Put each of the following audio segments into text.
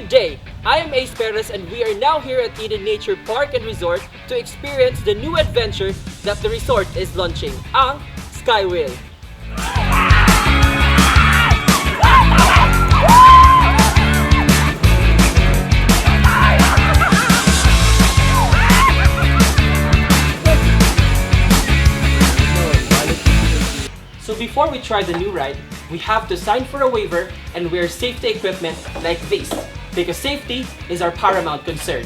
Jay, I am Ace Perez and we are now here at Eden Nature Park and Resort to experience the new adventure that the resort is launching, ang Skywheel. So before we try the new ride, we have to sign for a waiver and wear safety equipment like this, because safety is our paramount concern.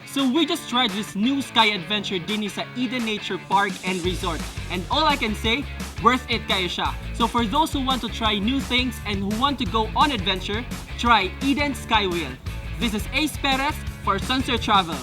So we just tried this new sky adventure din sa Eden Nature Park and Resort. And all I can say, worth it kayo siya. So for those who want to try new things and who want to go on adventure, try Eden Skywheel. This is Ace Perez for Sunset Travel.